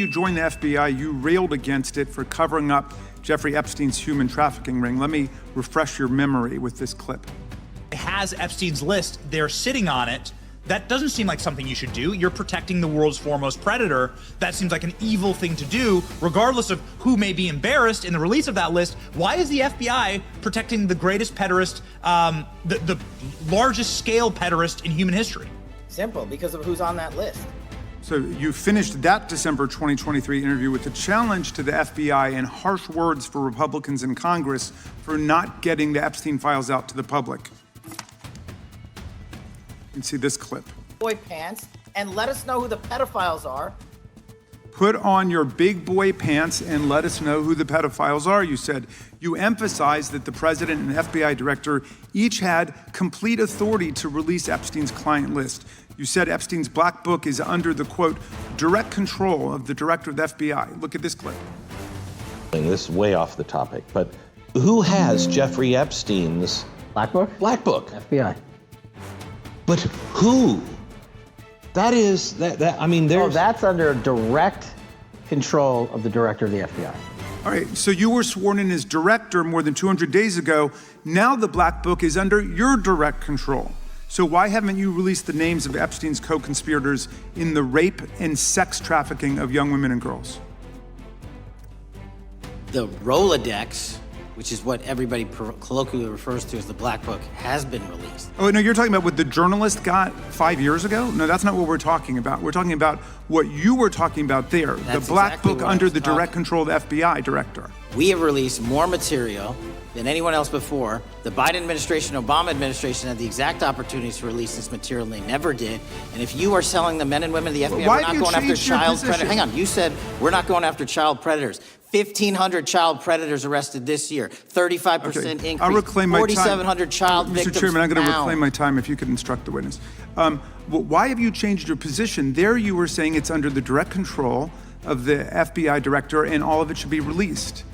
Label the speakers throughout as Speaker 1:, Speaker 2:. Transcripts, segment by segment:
Speaker 1: You joined the FBI, you railed against it for covering up Jeffrey Epstein's human trafficking ring. Let me refresh your memory with this clip.
Speaker 2: It has Epstein's list, they're sitting on it. That doesn't seem like something you should do. You're protecting the world's foremost predator. That seems like an evil thing to do, regardless of who may be embarrassed in the release of that list. Why is the FBI protecting the greatest pederast, the largest scale pederast in human history?
Speaker 3: Simple, because of who's on that list.
Speaker 1: So you finished that December 2023 interview with a challenge to the FBI and harsh words for Republicans in Congress for not getting the Epstein files out to the public. You can see this clip.
Speaker 3: Boy pants, and let us know who the pedophiles are.
Speaker 1: Put on your big boy pants and let us know who the pedophiles are, you said. You emphasized that the president and FBI director each had complete authority to release Epstein's client list. You said Epstein's black book is under the, quote, direct control of the director of the FBI. Look at this clip.
Speaker 4: This is way off the topic, but who has Jeffrey Epstein's
Speaker 5: Black book?
Speaker 4: black book?
Speaker 5: FBI.
Speaker 4: But who? That is, I mean, there's...
Speaker 5: Oh, that's under direct control of the director of the FBI.
Speaker 1: All right, so you were sworn in as director more than 200 days ago. Now the black book is under your direct control. So why haven't you released the names of Epstein's co-conspirators in the rape and sex trafficking of young women and girls?
Speaker 3: The Rolodex, which is what everybody colloquially refers to as the Black Book, has been released.
Speaker 1: Oh, no, you're talking about what the journalist got 5 years ago? No, that's not what we're talking about. We're talking about what you were talking about there,
Speaker 3: That's
Speaker 1: the black
Speaker 3: exactly
Speaker 1: book
Speaker 3: what I
Speaker 1: under
Speaker 3: was
Speaker 1: the direct
Speaker 3: talking.
Speaker 1: control of the FBI director.
Speaker 3: We have released more material than anyone else before. The Biden administration, Obama administration had the exact opportunities to release this material, and they never did. And if you are selling the men and women of the FBI,
Speaker 1: Why
Speaker 3: we're
Speaker 1: have
Speaker 3: not
Speaker 1: you
Speaker 3: going after
Speaker 1: changed your
Speaker 3: child
Speaker 1: position?
Speaker 3: predators. Hang on, you said we're not going after child predators. 1,500 child predators arrested this year, 35% increase,
Speaker 1: I'll reclaim my time.
Speaker 3: 4,700 child victims
Speaker 1: Mr. Chairman, I'm going to
Speaker 3: found.
Speaker 1: reclaim my time if you could instruct the witness. Why have you changed your position? There you were saying it's under the direct control of the FBI director and all of it should be released.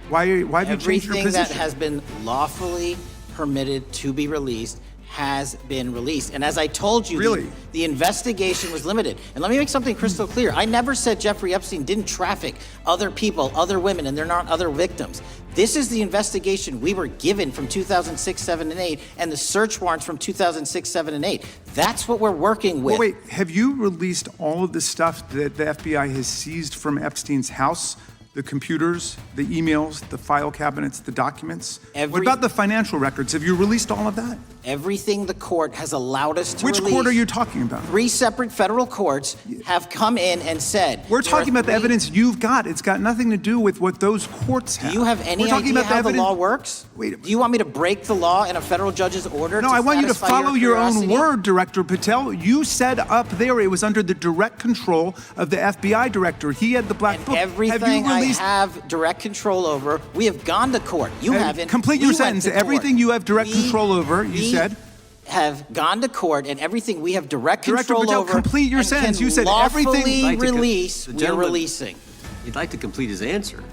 Speaker 1: Why have you changed your
Speaker 3: Everything
Speaker 1: position?
Speaker 3: that has been lawfully permitted to be released has been released. And as I told you,
Speaker 1: Really?
Speaker 3: the investigation was limited. And let me make something crystal clear. I never said Jeffrey Epstein didn't traffic other people, other women, and they're not other victims. This is the investigation we were given from 2006, 7, and 8, and the search warrants from 2006, 7, and 8. That's what we're working with.
Speaker 1: Well, wait, have you released all of the stuff that the FBI has seized from Epstein's house? The computers, the emails, the file cabinets, the documents? What about the financial records? Have you released all of that?
Speaker 3: Everything the court has allowed us to
Speaker 1: Which
Speaker 3: release.
Speaker 1: court are you talking about?
Speaker 3: 3 separate federal courts have come in and said...
Speaker 1: We're
Speaker 3: there are
Speaker 1: talking about the
Speaker 3: 3
Speaker 1: evidence you've got. It's got nothing to do with what those courts have.
Speaker 3: Do you have any idea how the law works?
Speaker 1: Wait.
Speaker 3: Do you want me to break the law in a federal judge's order?
Speaker 1: No,
Speaker 3: to
Speaker 1: I want you to
Speaker 3: satisfy
Speaker 1: follow your own
Speaker 3: curiosity?
Speaker 1: word, Director Patel. You said up there it was under the direct control of the FBI director. He had the black
Speaker 3: And
Speaker 1: book.
Speaker 3: everything I have direct control over, we have gone to court. You haven't.
Speaker 1: Complete
Speaker 3: We
Speaker 1: your
Speaker 3: went
Speaker 1: sentence.
Speaker 3: to court.
Speaker 1: Everything you have direct control over, you said.
Speaker 3: Have gone to court, and everything we have direct
Speaker 1: Director
Speaker 3: control
Speaker 1: Patel,
Speaker 3: over.
Speaker 1: complete your
Speaker 3: and
Speaker 1: sentence.
Speaker 3: can
Speaker 1: You said
Speaker 3: lawfully
Speaker 1: everything-
Speaker 6: I'd like to
Speaker 3: release.
Speaker 6: the
Speaker 3: We're
Speaker 6: gentleman-
Speaker 3: releasing.
Speaker 6: He'd like to complete his answer.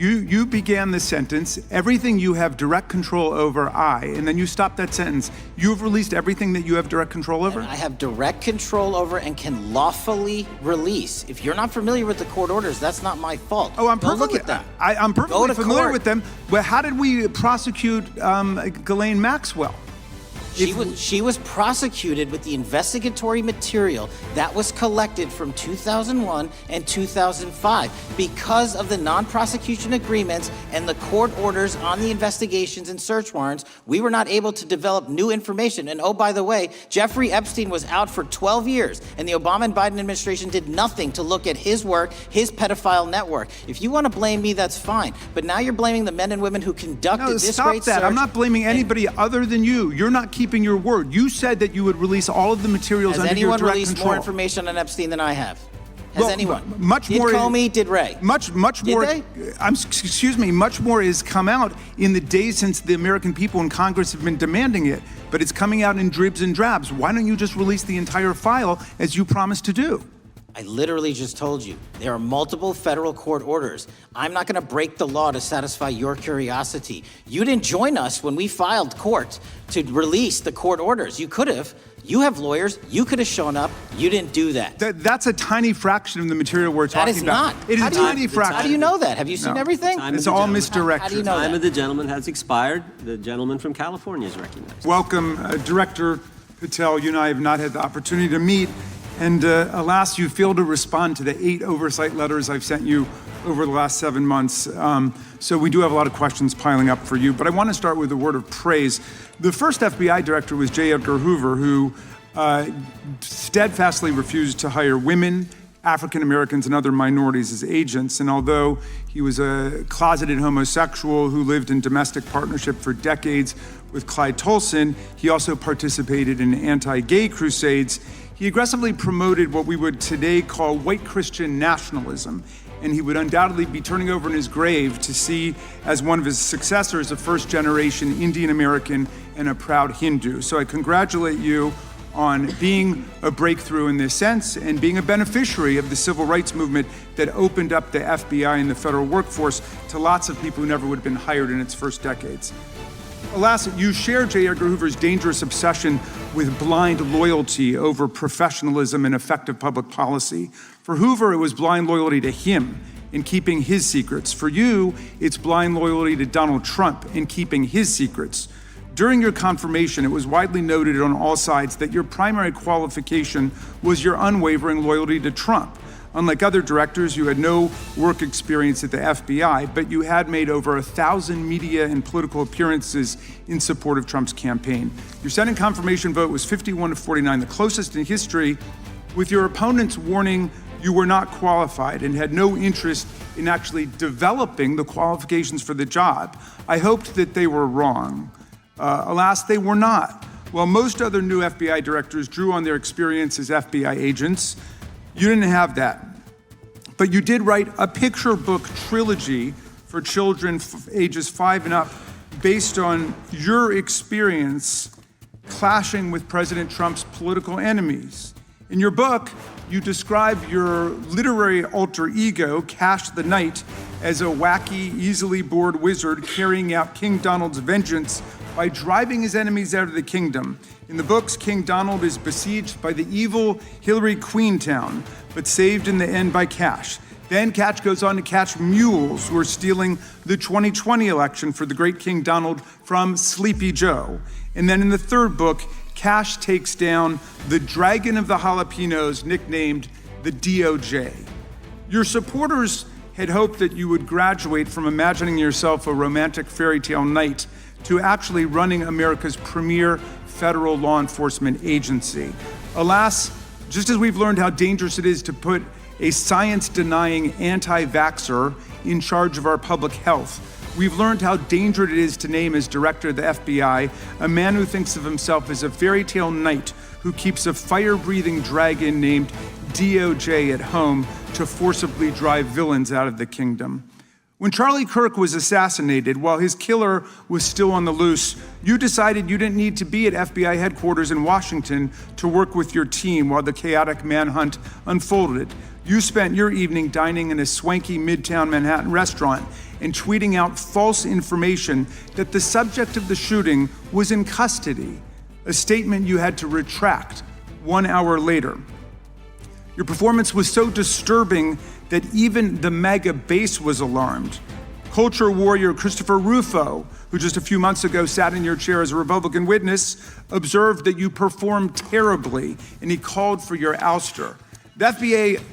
Speaker 1: You began the sentence, everything you have direct control over, and then you stopped that sentence. You've released everything that you have direct control over?
Speaker 3: I have direct control over and can lawfully release. If you're not familiar with the court orders, that's not my fault.
Speaker 1: Oh, I'm
Speaker 3: Go
Speaker 1: perfectly,
Speaker 3: look at them.
Speaker 1: I'm
Speaker 3: Go
Speaker 1: perfectly
Speaker 3: to
Speaker 1: familiar
Speaker 3: court.
Speaker 1: with them. But how did we prosecute Ghislaine Maxwell?
Speaker 3: She was prosecuted with the investigatory material that was collected from 2001 and 2005 because of the non-prosecution agreements and the court orders on the investigations and search warrants. We were not able to develop new information. And oh, by the way, Jeffrey Epstein was out for 12 years, and the Obama and Biden administration did nothing to look at his work, his pedophile network. If you want to blame me, that's fine. But now you're blaming the men and women who conducted
Speaker 1: No,
Speaker 3: this
Speaker 1: stop
Speaker 3: great
Speaker 1: that.
Speaker 3: search.
Speaker 1: I'm not blaming anybody other than you. You're not keeping your word. You said that you would release all of the materials
Speaker 3: Has
Speaker 1: under your
Speaker 3: anyone
Speaker 1: direct
Speaker 3: released
Speaker 1: control.
Speaker 3: more information on Epstein than I have? Has
Speaker 1: Well,
Speaker 3: anyone?
Speaker 1: much
Speaker 3: did
Speaker 1: more-
Speaker 3: Comey, did Ray?
Speaker 1: Much more.
Speaker 3: they?
Speaker 1: Excuse me. Much more has come out in the days since the American people in Congress have been demanding it. But it's coming out in dribs and drabs. Why don't you just release the entire file as you promised to do?
Speaker 3: I literally just told you, there are multiple federal court orders. I'm not gonna break the law to satisfy your curiosity. You didn't join us when we filed court to release the court orders. You could have. You have lawyers. You could have shown up. You didn't do that.
Speaker 1: That's a tiny fraction of the material we're talking
Speaker 3: is
Speaker 1: about.
Speaker 3: not.
Speaker 1: It is
Speaker 3: How
Speaker 1: a
Speaker 3: do you-
Speaker 1: tiny fraction.
Speaker 3: How do you know that? Have you seen
Speaker 1: No.
Speaker 3: everything?
Speaker 6: Time
Speaker 1: It's
Speaker 6: of the
Speaker 1: all
Speaker 6: gentleman.
Speaker 1: misdirection.
Speaker 3: How do you know
Speaker 6: Time
Speaker 3: that?
Speaker 6: of the gentleman has expired. The gentleman from California is recognized.
Speaker 1: Welcome, Director Patel. You and I have not had the opportunity to meet, and alas, you failed to respond to the 8 oversight letters I've sent you over the last 7 months. So we do have a lot of questions piling up for you, but I want to start with a word of praise. The first FBI director was J. Edgar Hoover, who steadfastly refused to hire women, African Americans, and other minorities as agents. And although he was a closeted homosexual who lived in domestic partnership for decades with Clyde Tolson, he also participated in anti-gay crusades. He aggressively promoted what we would today call white Christian nationalism, and he would undoubtedly be turning over in his grave to see as one of his successors a first-generation Indian American and a proud Hindu. So I congratulate you on being a breakthrough in this sense and being a beneficiary of the civil rights movement that opened up the FBI and the federal workforce to lots of people who never would have been hired in its first decades. Alas, you share J. Edgar Hoover's dangerous obsession with blind loyalty over professionalism and effective public policy. For Hoover, it was blind loyalty to him in keeping his secrets. For you, it's blind loyalty to Donald Trump in keeping his secrets. During your confirmation, it was widely noted on all sides that your primary qualification was your unwavering loyalty to Trump. Unlike other directors, you had no work experience at the FBI, but you had made over 1,000 media and political appearances in support of Trump's campaign. Your Senate confirmation vote was 51-49, the closest in history, with your opponents warning you were not qualified and had no interest in actually developing the qualifications for the job. I hoped that they were wrong. Alas, they were not. While most other new FBI directors drew on their experience as FBI agents, you didn't have that. But you did write a picture book trilogy for children ages 5 and up based on your experience clashing with President Trump's political enemies. In your book, you describe your literary alter ego, Kash the Knight, as a wacky, easily bored wizard carrying out King Donald's vengeance by driving his enemies out of the kingdom. In the books, King Donald is besieged by the evil Hillary Queentown, but saved in the end by Kash. Then Kash goes on to catch mules who are stealing the 2020 election for the great King Donald from Sleepy Joe. And then in the third book, Kash takes down the dragon of the jalapenos, nicknamed the DOJ. Your supporters had hoped that you would graduate from imagining yourself a romantic fairy tale knight to actually running America's premier federal law enforcement agency. Alas, just as we've learned how dangerous it is to put a science-denying anti-vaxxer in charge of our public health, we've learned how dangerous it is to name as director of the FBI a man who thinks of himself as a fairy tale knight who keeps a fire-breathing dragon named DOJ at home to forcibly drive villains out of the kingdom. When Charlie Kirk was assassinated while his killer was still on the loose, you decided you didn't need to be at FBI headquarters in Washington to work with your team while the chaotic manhunt unfolded. You spent your evening dining in a swanky Midtown Manhattan restaurant and tweeting out false information that the subject of the shooting was in custody, a statement you had to retract 1 hour later. Your performance was so disturbing that even the MAGA base was alarmed. Culture warrior Christopher Rufo, who just a few months ago sat in your chair as a Republican witness, observed that you performed terribly, and he called for your ouster. The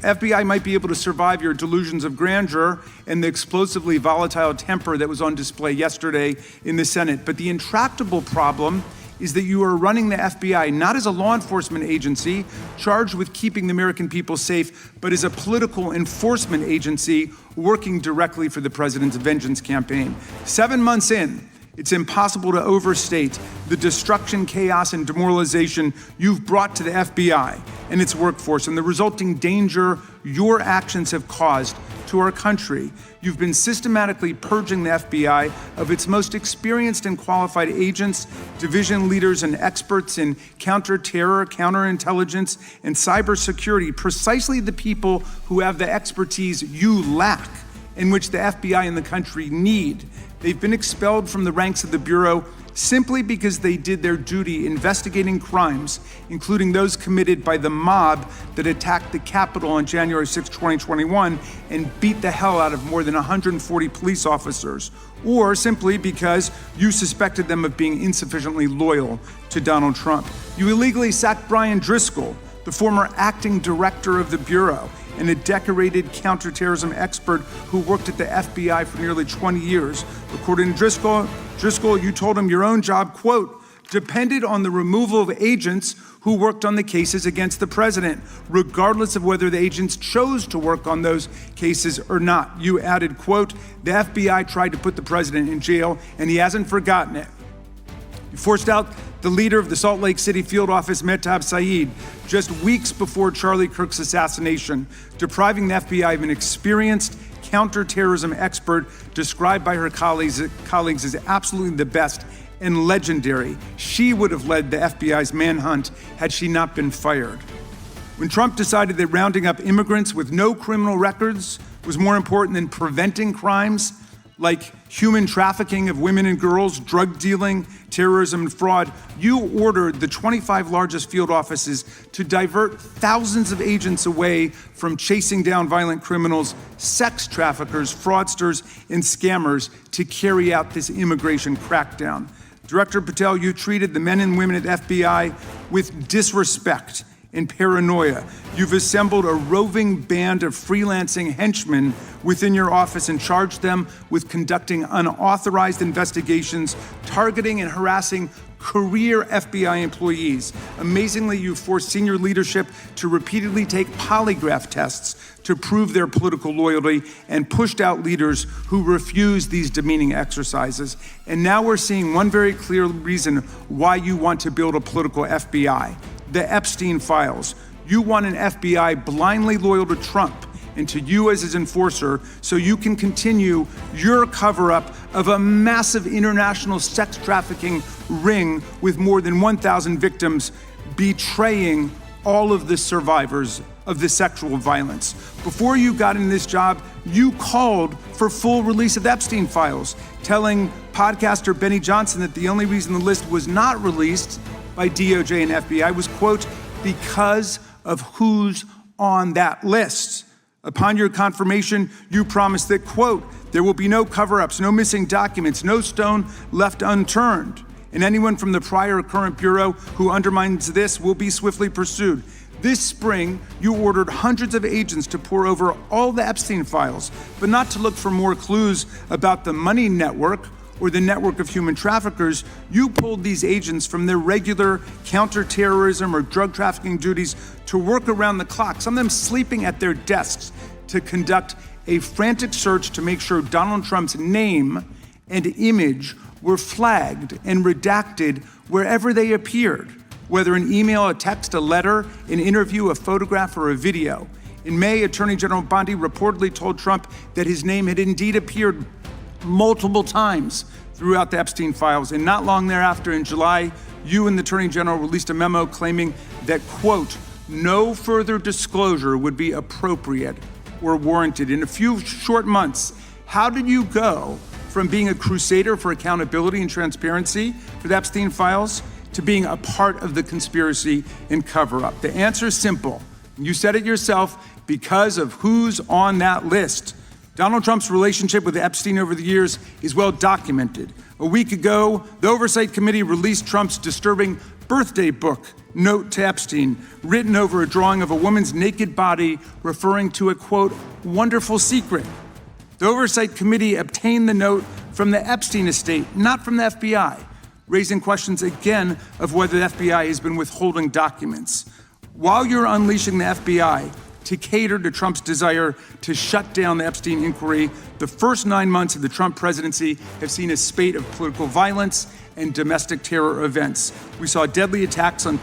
Speaker 1: FBI might be able to survive your delusions of grandeur and the explosively volatile temper that was on display yesterday in the Senate, but the intractable problem is that you are running the FBI not as a law enforcement agency charged with keeping the American people safe, but as a political enforcement agency working directly for the president's vengeance campaign. 7 months in, it's impossible to overstate the destruction, chaos, and demoralization you've brought to the FBI and its workforce and the resulting danger your actions have caused to our country. You've been systematically purging the FBI of its most experienced and qualified agents, division leaders, and experts in counterterror, counterintelligence, and cybersecurity, precisely the people who have the expertise you lack, in which the FBI and the country need. They've been expelled from the ranks of the Bureau simply because they did their duty investigating crimes, including those committed by the mob that attacked the Capitol on January 6, 2021, and beat the hell out of more than 140 police officers, or simply because you suspected them of being insufficiently loyal to Donald Trump. You illegally sacked Brian Driscoll, the former acting director of the Bureau, and a decorated counterterrorism expert who worked at the FBI for nearly 20 years. According to Driscoll, you told him your own job, quote, depended on the removal of agents who worked on the cases against the president, regardless of whether the agents chose to work on those cases or not. You added, quote, the FBI tried to put the president in jail, and he hasn't forgotten it. You forced out the leader of the Salt Lake City field office, Mehtab Saeed, just weeks before Charlie Kirk's assassination, depriving the FBI of an experienced counterterrorism expert described by her colleagues as absolutely the best and legendary. She would have led the FBI's manhunt had she not been fired. When Trump decided that rounding up immigrants with no criminal records was more important than preventing crimes like human trafficking of women and girls, drug dealing, terrorism, and fraud, you ordered the 25 largest field offices to divert thousands of agents away from chasing down violent criminals, sex traffickers, fraudsters, and scammers to carry out this immigration crackdown. Director Patel, you treated the men and women at FBI with disrespect and paranoia. You've assembled a roving band of freelancing henchmen within your office and charged them with conducting unauthorized investigations, targeting and harassing career FBI employees. Amazingly, you forced senior leadership to repeatedly take polygraph tests to prove their political loyalty and pushed out leaders who refused these demeaning exercises. And now we're seeing one very clear reason why you want to build a political FBI. The Epstein files. You want an FBI blindly loyal to Trump and to you as his enforcer so you can continue your cover-up of a massive international sex trafficking ring with more than 1,000 victims, betraying all of the survivors of the sexual violence. Before you got in this job, you called for full release of the Epstein files, telling podcaster Benny Johnson that the only reason the list was not released by DOJ and FBI was, quote, because of who's on that list. Upon your confirmation, you promised that, quote, there will be no cover-ups, no missing documents, no stone left unturned, and anyone from the prior or current Bureau who undermines this will be swiftly pursued. This spring, you ordered hundreds of agents to pore over all the Epstein files, but not to look for more clues about the money network or the network of human traffickers. You pulled these agents from their regular counterterrorism or drug trafficking duties to work around the clock, some of them sleeping at their desks, to conduct a frantic search to make sure Donald Trump's name and image were flagged and redacted wherever they appeared, whether an email, a text, a letter, an interview, a photograph, or a video. In May, Attorney General Bondi reportedly told Trump that his name had indeed appeared multiple times throughout the Epstein files. And not long thereafter, in July, you and the Attorney General released a memo claiming that, quote, no further disclosure would be appropriate or warranted. In a few short months, how did you go from being a crusader for accountability and transparency for the Epstein files to being a part of the conspiracy and cover-up? The answer is simple. You said it yourself, because of who's on that list. Donald Trump's relationship with Epstein over the years is well documented. A week ago, the Oversight Committee released Trump's disturbing birthday book note to Epstein, written over a drawing of a woman's naked body, referring to a, quote, wonderful secret. The Oversight Committee obtained the note from the Epstein estate, not from the FBI, raising questions again of whether the FBI has been withholding documents. While you're unleashing the FBI to cater to Trump's desire to shut down the Epstein inquiry, the first 9 months of the Trump presidency have seen a spate of political violence and domestic terror events. We saw deadly attacks on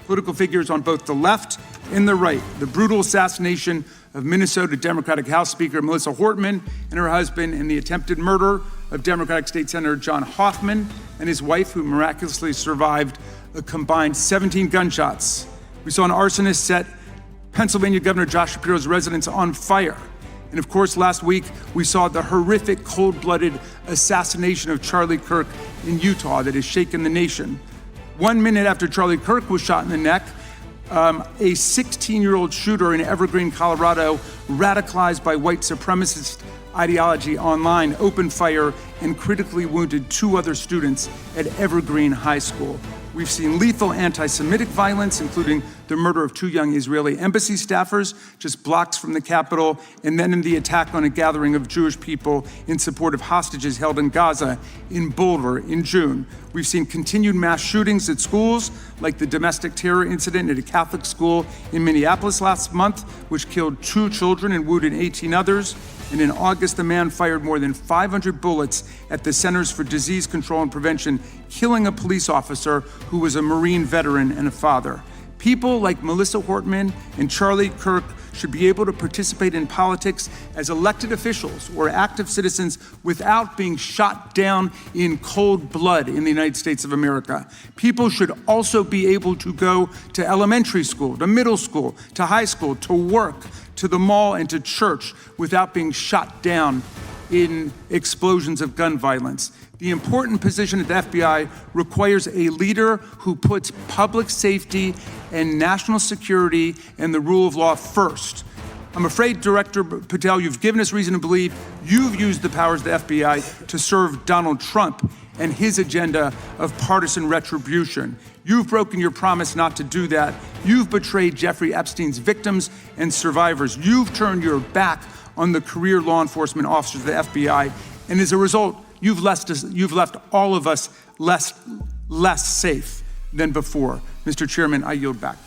Speaker 1: political figures on both the left and the right. The brutal assassination of Minnesota Democratic House Speaker Melissa Hortman and her husband, and the attempted murder of Democratic State Senator John Hoffman and his wife, who miraculously survived a combined 17 gunshots. We saw an arsonist set Pennsylvania Governor Josh Shapiro's residence on fire. And of course, last week, we saw the horrific, cold-blooded assassination of Charlie Kirk in Utah that has shaken the nation. 1 minute after Charlie Kirk was shot in the neck, a 16-year-old shooter in Evergreen, Colorado, radicalized by white supremacist ideology online, opened fire and critically wounded 2 other students at Evergreen High School. We've seen lethal anti-Semitic violence, including the murder of 2 young Israeli embassy staffers just blocks from the Capitol, and then in the attack on a gathering of Jewish people in support of hostages held in Gaza in Boulder in June. We've seen continued mass shootings at schools, like the domestic terror incident at a Catholic school in Minneapolis last month, which killed 2 children and wounded 18 others. And in August, a man fired more than 500 bullets at the Centers for Disease Control and Prevention, killing a police officer who was a Marine veteran and a father. People like Melissa Hortman and Charlie Kirk should be able to participate in politics as elected officials or active citizens without being shot down in cold blood in the United States of America. People should also be able to go to elementary school, to middle school, to high school, to work, to the mall, and to church without being shot down in explosions of gun violence. The important position at the FBI requires a leader who puts public safety and national security and the rule of law first. I'm afraid, Director Patel, you've given us reason to believe you've used the powers of the FBI to serve Donald Trump and his agenda of partisan retribution. You've broken your promise not to do that. You've betrayed Jeffrey Epstein's victims and survivors. You've turned your back on the career law enforcement officers of the FBI, and as a result, you've left all of us less safe than before. Mr. Chairman, I yield back.